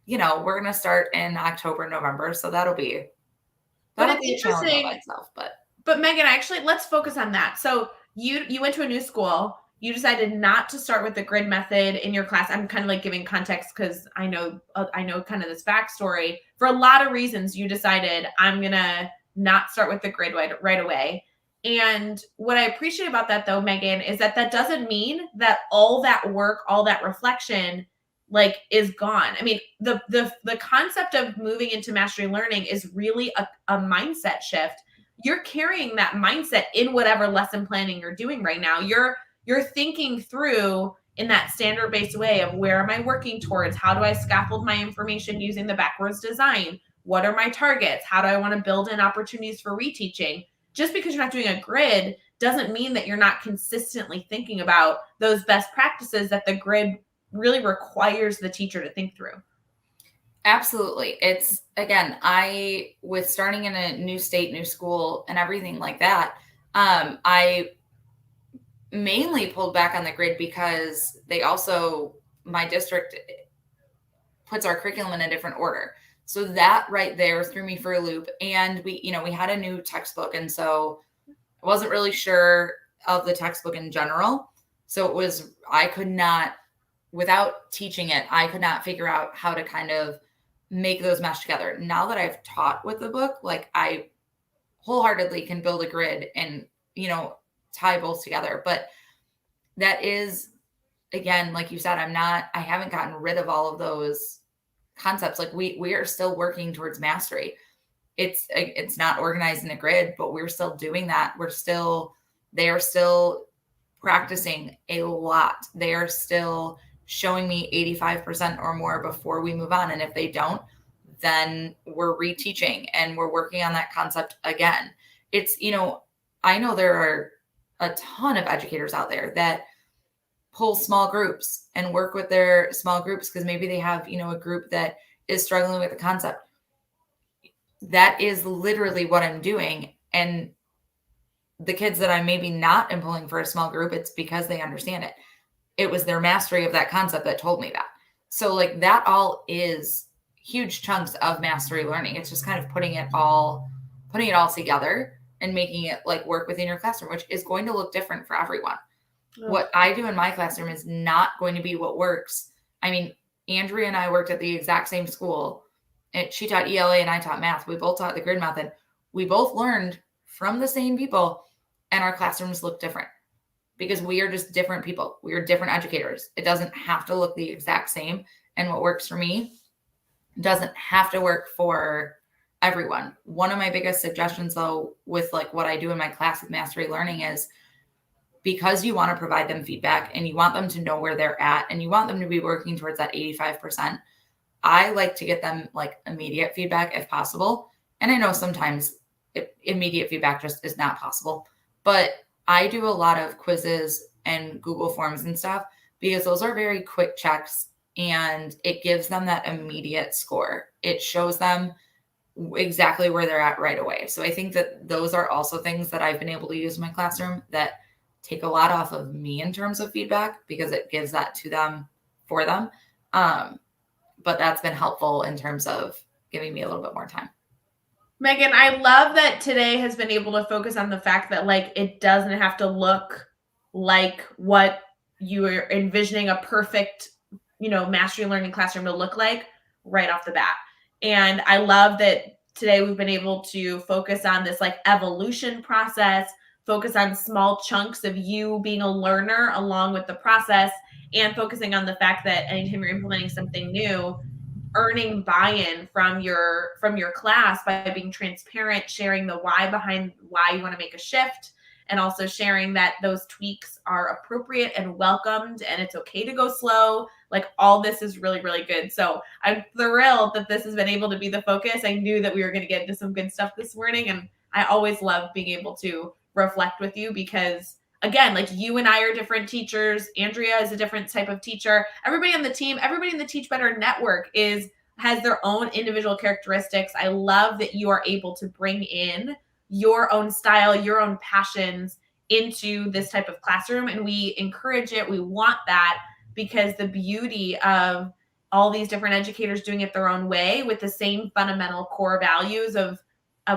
We're going to start in October, November. So that'll be a challenge by itself. But Meghan, actually, let's focus on that. So you went to a new school. you decided not to start with the grid method in your class. I'm kind of like giving context because I know kind of this backstory. For a lot of reasons, you decided I'm gonna not start with the grid right away. And what I appreciate about that, though, Megan, is that doesn't mean that all that work, all that reflection, like, is gone. I mean, the concept of moving into mastery learning is really a mindset shift. You're carrying that mindset in whatever lesson planning you're doing right now. You're thinking through in that standard based way of where am I working towards? How do I scaffold my information using the backwards design? What are my targets? How do I want to build in opportunities for reteaching? Just because you're not doing a grid doesn't mean that you're not consistently thinking about those best practices that the grid really requires the teacher to think through. Absolutely. It's, again, with starting in a new state, new school, and everything like that, I mainly pulled back on the grid because my district puts our curriculum in a different order. So that right there threw me for a loop. And we had a new textbook. And so I wasn't really sure of the textbook in general. So I could not, without teaching it, I could not figure out how to kind of make those mesh together. Now that I've taught with the book, like, I wholeheartedly can build a grid and, tie both together. But that is, again, like you said, I haven't gotten rid of all of those concepts. Like, we are still working towards mastery. It's not organized in a grid, but we're still doing that. They are still practicing a lot. They are still showing me 85% or more before we move on. And if they don't, then we're reteaching and we're working on that concept again. It's, I know there are a ton of educators out there that pull small groups and work with their small groups because maybe they have, a group that is struggling with the concept. That is literally what I'm doing. And the kids that I'm maybe not pulling for a small group, it's because they understand it. It was their mastery of that concept that told me that. So, like, that all is huge chunks of mastery learning. It's just kind of putting it all together and making it like work within your classroom, which is going to look different for everyone. Oh. What I do in my classroom is not going to be what works. I mean, Andrea and I worked at the exact same school. And she taught ELA and I taught math. We both taught the grid method. We both learned from the same people, and our classrooms look different because we are just different people. We are different educators. It doesn't have to look the exact same. And what works for me doesn't have to work for everyone. One of my biggest suggestions, though, with like what I do in my class with mastery learning is, because you want to provide them feedback and you want them to know where they're at and you want them to be working towards that 85%, I like to get them like immediate feedback if possible. And I know sometimes immediate feedback just is not possible, but I do a lot of quizzes and Google Forms and stuff because those are very quick checks and it gives them that immediate score. It shows them exactly where they're at right away. So I think that those are also things that I've been able to use in my classroom that take a lot off of me in terms of feedback because it gives that to them for them. But that's been helpful in terms of giving me a little bit more time. Meghan, I love that today has been able to focus on the fact that like it doesn't have to look like what you are envisioning a perfect, mastery learning classroom to look like right off the bat. And I love that today we've been able to focus on this like evolution process, focus on small chunks of you being a learner along with the process, and focusing on the fact that anytime you're implementing something new, earning buy-in from your class by being transparent, sharing the why behind why you want to make a shift, and also sharing that those tweaks are appropriate and welcomed and it's okay to go slow. Like, all this is really, really good. So I'm thrilled that this has been able to be the focus. I knew that we were going to get into some good stuff this morning, and I always love being able to reflect with you because, again, like, you and I are different teachers. Andrea is a different type of teacher. Everybody on the team, everybody in the Teach Better network has their own individual characteristics. I love that you are able to bring in your own style, your own passions into this type of classroom. And we encourage it. We want that because the beauty of all these different educators doing it their own way with the same fundamental core values of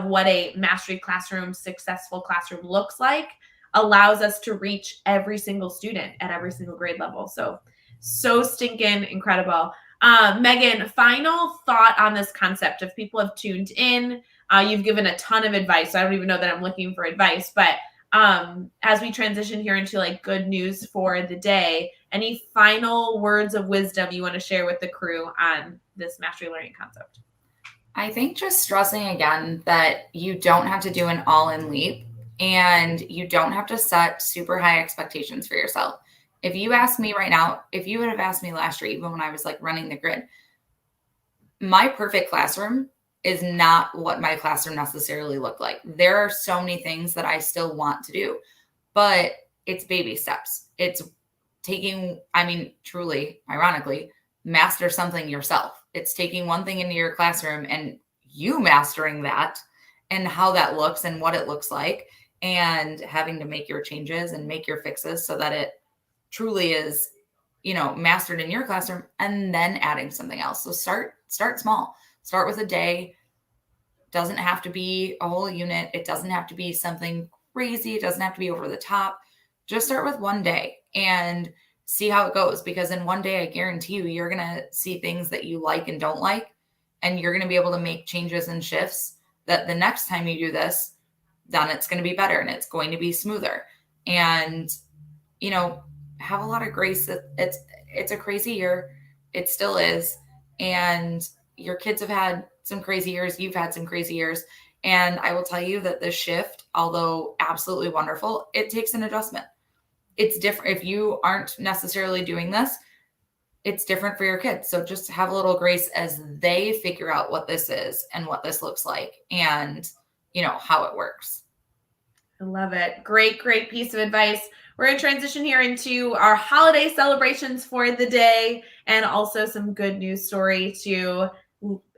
what a mastery classroom, successful classroom looks like, allows us to reach every single student at every single grade level. So stinking incredible. Meghan, final thought on this concept. If people have tuned in, you've given a ton of advice. So I don't even know that I'm looking for advice, but as we transition here into like good news for the day, any final words of wisdom you want to share with the crew on this mastery learning concept? I think just stressing again that you don't have to do an all-in leap and you don't have to set super high expectations for yourself. If you ask me right now, if you would have asked me last year, even when I was like running the grid, my perfect classroom is not what my classroom necessarily looked like. There are so many things that I still want to do, but it's baby steps. It's taking, I mean, truly, ironically, master something yourself. It's taking one thing into your classroom and you mastering that and how that looks and what it looks like, and having to make your changes and make your fixes so that it truly is, mastered in your classroom, and then adding something else. So start small. Start with a day. Doesn't have to be a whole unit. It doesn't have to be something crazy. It doesn't have to be over the top. Just start with one day and see how it goes, because in one day, I guarantee you're going to see things that you like and don't like, and you're going to be able to make changes and shifts that the next time you do this, then it's going to be better and it's going to be smoother. And, have a lot of grace. It's a crazy year. It still is. And your kids have had some crazy years. You've had some crazy years. And I will tell you that the shift, although absolutely wonderful, it takes an adjustment. It's different. If you aren't necessarily doing this, it's different for your kids. So just have a little grace as they figure out what this is and what this looks like and, how it works. I love it. Great piece of advice. We're going to transition here into our holiday celebrations for the day, and also some good news story to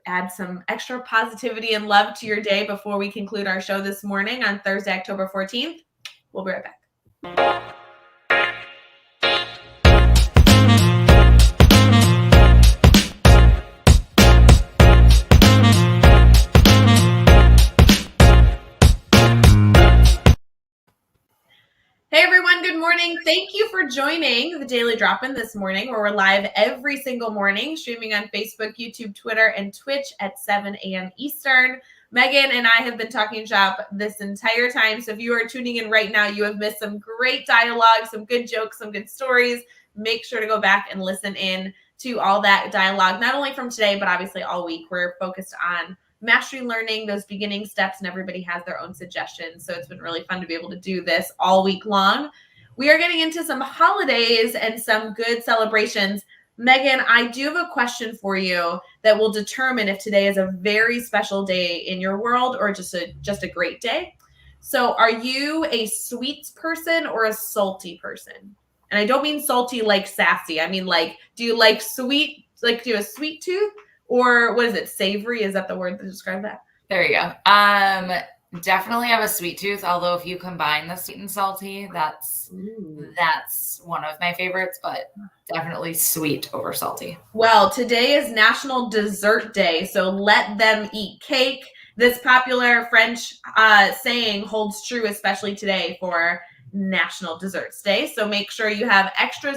add some extra positivity and love to your day before we conclude our show this morning on Thursday, October 14th. We'll be right back. Hey everyone, good morning. Thank you for joining the Daily Drop-In this morning, where we're live every single morning, streaming on Facebook, YouTube, Twitter, and Twitch at 7 a.m. Eastern. Meghan and I have been talking shop this entire time, so if you are tuning in right now, you have missed some great dialogue, some good jokes, some good stories. Make sure to go back and listen in to all that dialogue, not only from today, but obviously all week. We're focused on mastery learning, those beginning steps, and everybody has their own suggestions. So it's been really fun to be able to do this all week long. We are getting into some holidays and some good celebrations. Meghan, I do have a question for you that will determine if today is a very special day in your world or just a great day. So are you a sweets person or a salty person? And I don't mean salty like sassy. I mean, like, do you like sweet, like do you have a sweet tooth? Or what is it? Savory? Is that the word to describe that? There you go. Definitely have a sweet tooth. Although if you combine the sweet and salty, that's one of my favorites, but definitely sweet over salty. Well, today is National Dessert Day, so let them eat cake. This popular French saying holds true, especially today for National Desserts Day. So make sure you have extra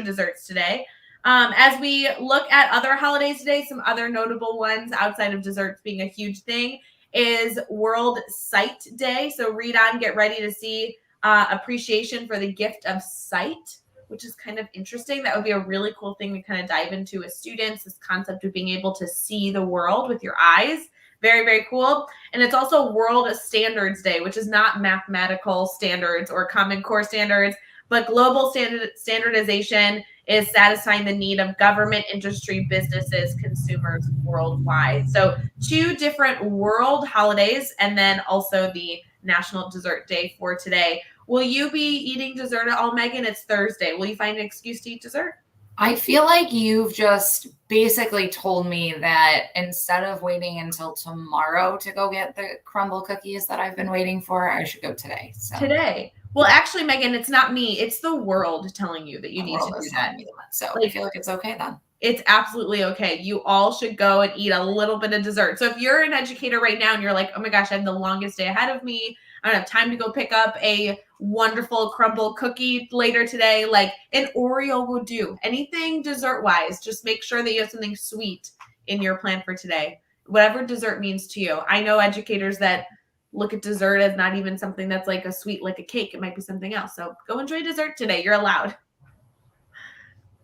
desserts today. As we look at other holidays today, some other notable ones outside of desserts being a huge thing is World Sight Day. So read on, get ready to see appreciation for the gift of sight, which is kind of interesting. That would be a really cool thing to kind of dive into with students, this concept of being able to see the world with your eyes. Very, very cool. And it's also World Standards Day, which is not mathematical standards or Common Core standards, but global standardization is satisfying the need of government, industry, businesses, consumers worldwide. So 2 different world holidays, and then also the National Dessert Day for today. Will you be eating dessert at all, Meghan? It's Thursday. Will you find an excuse to eat dessert? I feel like you've just basically told me that instead of waiting until tomorrow to go get the crumble cookies that I've been waiting for, I should go today. So. Today. Well, actually, Meghan, it's not me. It's the world telling you that you need to do that. So I feel like it's okay then. It's absolutely okay. You all should go and eat a little bit of dessert. So if you're an educator right now and you're like, oh my gosh, I have the longest day ahead of me, I don't have time to go pick up a wonderful crumble cookie later today. Like an Oreo will do. Anything dessert wise, just make sure that you have something sweet in your plan for today. Whatever dessert means to you. I know educators that look at dessert as not even something that's like a sweet, like a cake. It might be something else. So go enjoy dessert today. You're allowed.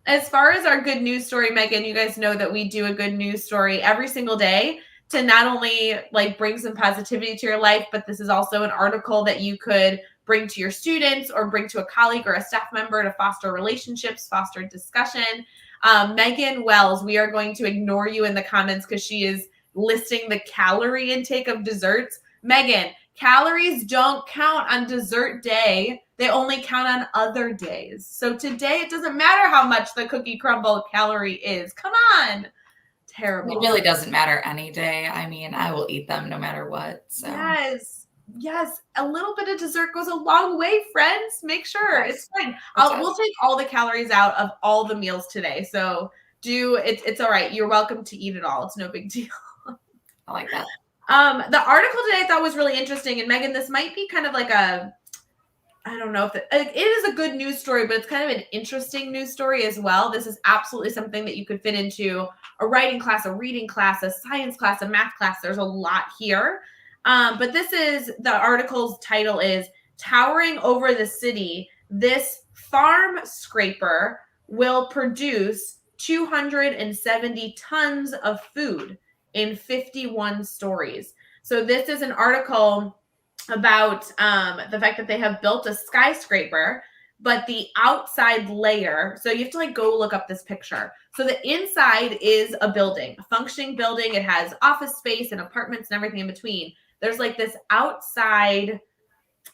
As far as our good news story, Meghan, you guys know that we do a good news story every single day to not only like bring some positivity to your life, but this is also an article that you could bring to your students or bring to a colleague or a staff member to foster relationships, foster discussion. Meghan Wells, we are going to ignore you in the comments because she is listing the calorie intake of desserts. Meghan, calories don't count on dessert day. They only count on other days. So today, it doesn't matter how much the cookie crumble calorie is. Come on. Terrible. It really doesn't matter any day. I mean, I will eat them no matter what. So. Yes. A little bit of dessert goes a long way, friends. Make sure it's fine. We'll take all the calories out of all the meals today. So it's all right. You're welcome to eat it all. It's no big deal. I like that. The article today I thought was really interesting. And Meghan, this might be kind of like I don't know if it is a good news story, but it's kind of an interesting news story as well. This is absolutely something that you could fit into a writing class, a reading class, a science class, a math class. There's a lot here. But the article's title is Towering Over the City. This farm scraper will produce 270 tons of food in 51 stories. So this is an article about the fact that they have built a skyscraper, but the outside layer, so you have to like go look up this picture. So the inside is a building, a functioning building. It has office space and apartments and everything in between. There's like this outside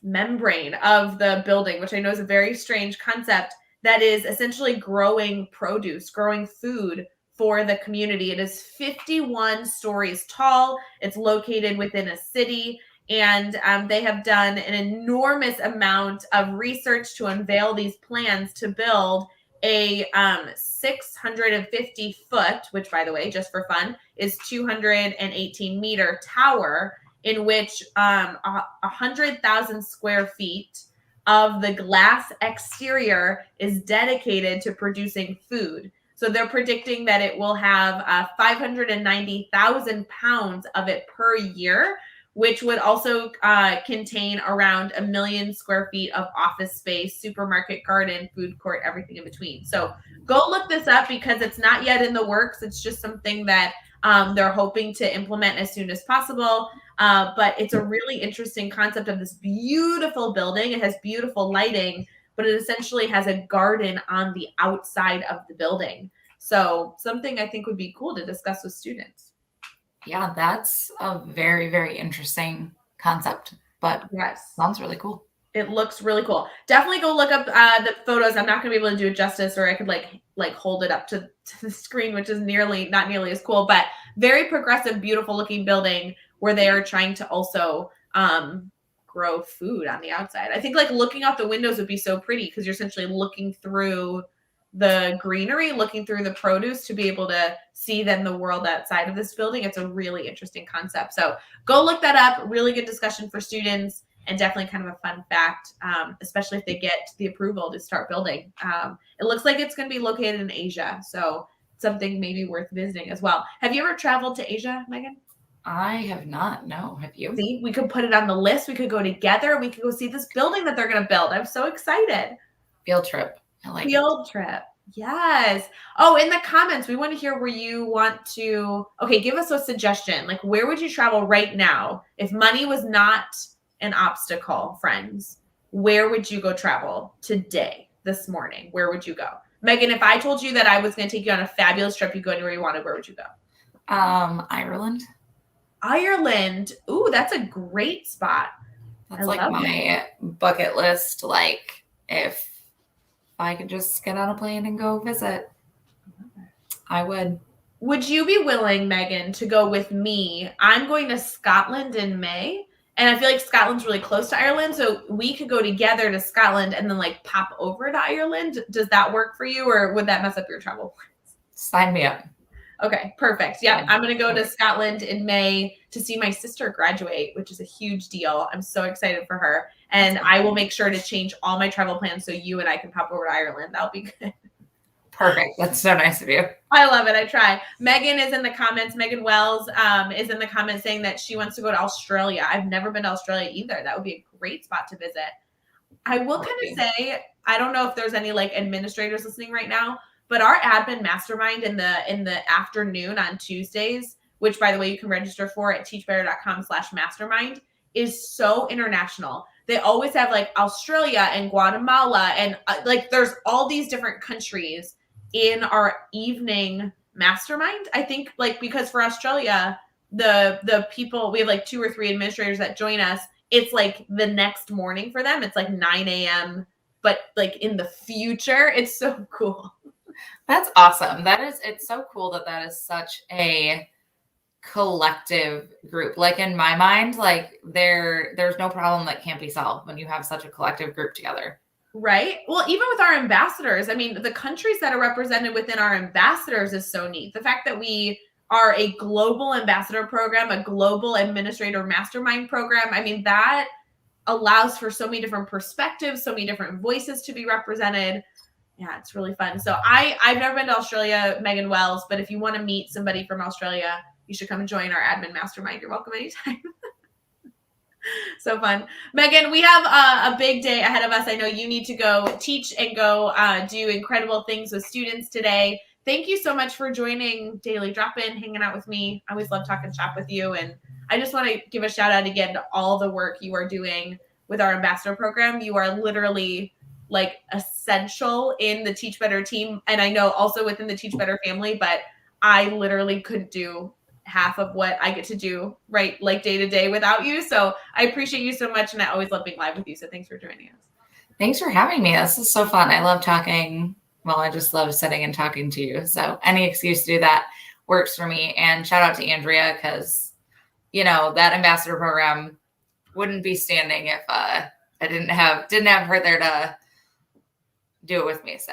membrane of the building, which I know is a very strange concept, that is essentially growing produce, growing food for the community. It is 51 stories tall. It's located within a city. And they have done an enormous amount of research to unveil these plans to build a 650 foot, which by the way, just for fun, is 218-meter tower in which 100,000 square feet of the glass exterior is dedicated to producing food. So they're predicting that it will have 590,000 pounds of it per year, which would also contain around 1 million square feet of office space, supermarket, garden, food court, everything in between. So go look this up because it's not yet in the works. It's just something that they're hoping to implement as soon as possible. But it's a really interesting concept of this beautiful building. It has beautiful lighting, but it essentially has a garden on the outside of the building. So something I think would be cool to discuss with students. Yeah, that's a very, very interesting concept, but yes, sounds really cool. It looks really cool. Definitely go look up the photos. I'm not going to be able to do it justice, or I could like hold it up to the screen, which is not nearly as cool, but very progressive, beautiful looking building where they are trying to also grow food on the outside. I think like looking out the windows would be so pretty because you're essentially looking through the greenery, looking through the produce to be able to see then the world outside of this building. It's a really interesting concept. So go look that up. Really good discussion for students and definitely kind of a fun fact, especially if they get the approval to start building. It looks like it's going to be located in Asia. So something maybe worth visiting as well. Have you ever traveled to Asia, Meghan? I have not. No. Have you? See, we could put it on the list. We could go together. We could go see this building that they're going to build. I'm so excited. Field trip. I like field trip. Yes. Oh, in the comments, we want to hear where you want to. Okay, give us a suggestion. Like, where would you travel right now if money was not an obstacle, friends? Where would you go travel today, this morning? Where would you go? Meghan, if I told you that I was going to take you on a fabulous trip, you go anywhere you wanted, where would you go? Ireland. Ireland. Ooh, that's a great spot. That's like my bucket list. Like, if I could just get on a plane and go visit, I would. Would you be willing, Meghan, to go with me? I'm going to Scotland in May, and I feel like Scotland's really close to Ireland, so we could go together to Scotland and then like pop over to Ireland. Does that work for you, or would that mess up your travel plans? Sign me up. Okay, perfect. Yeah, I'm going to go to Scotland in May to see my sister graduate, which is a huge deal. I'm so excited for her. And I will make sure to change all my travel plans so you and I can pop over to Ireland. That'll be good. Perfect. That's so nice of you. I love it. I try. Megan is in the comments. Megan Wells is in the comments saying that she wants to go to Australia. I've never been to Australia either. That would be a great spot to visit. I will kind of say, I don't know if there's any like administrators listening right now, but our admin mastermind in the afternoon on Tuesdays, which by the way you can register for at teachbetter.com/mastermind, is so international. They always have like Australia and Guatemala and like there's all these different countries in our evening mastermind. I think like because for Australia, the people, we have like 2 or 3 administrators that join us. It's like the next morning for them. It's like 9 a.m. but like in the future. It's so cool. That's awesome. It's so cool that is such a collective group. Like in my mind, like there's no problem that can't be solved when you have such a collective group together. Right. Well, even with our ambassadors, I mean, the countries that are represented within our ambassadors is so neat. The fact that we are a global ambassador program, a global administrator mastermind program, I mean, that allows for so many different perspectives, so many different voices to be represented. Yeah, it's really fun. So I've never been to Australia, Megan Wells, but if you want to meet somebody from Australia, you should come and join our admin mastermind. You're welcome anytime. So fun. Megan, we have a big day ahead of us. I know you need to go teach and go do incredible things with students today. Thank you so much for joining Daily Drop-In, hanging out with me. I always love talking shop with you. And I just want to give a shout out again to all the work you are doing with our ambassador program. You are literally like essential in the Teach Better team. And I know also within the Teach Better family, but I literally couldn't do half of what I get to do right like day to day without you. So I appreciate you so much. And I always love being live with you. So thanks for joining us. Thanks for having me. This is so fun. I love talking. Well, I just love sitting and talking to you. So any excuse to do that works for me. And shout out to Andrea, because, you know, that ambassador program wouldn't be standing if I didn't have her there to do it with me. So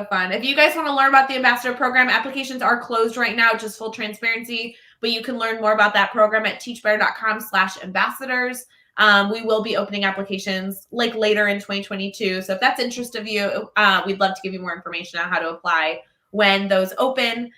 fun. If you guys want to learn about the ambassador program, applications are closed right now, just full transparency, but you can learn more about that program at teachbetter.com/ambassadors. We will be opening applications like later in 2022. So if that's interest of you, we'd love to give you more information on how to apply when those open.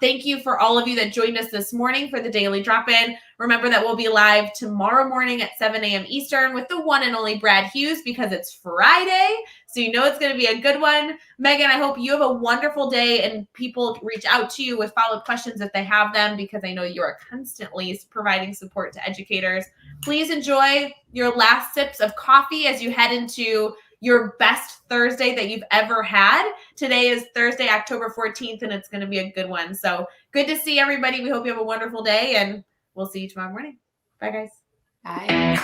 Thank you for all of you that joined us this morning for the Daily Drop-In. Remember that we'll be live tomorrow morning at 7 a.m. Eastern with the one and only Brad Hughes because it's Friday. So you know it's going to be a good one. Megan, I hope you have a wonderful day and people reach out to you with follow-up questions if they have them, because I know you're constantly providing support to educators. Please enjoy your last sips of coffee as you head into your best Thursday that you've ever had. Today is Thursday, October 14th, and it's going to be a good one. So good to see everybody. We hope you have a wonderful day, and we'll see you tomorrow morning. Bye, guys. Bye.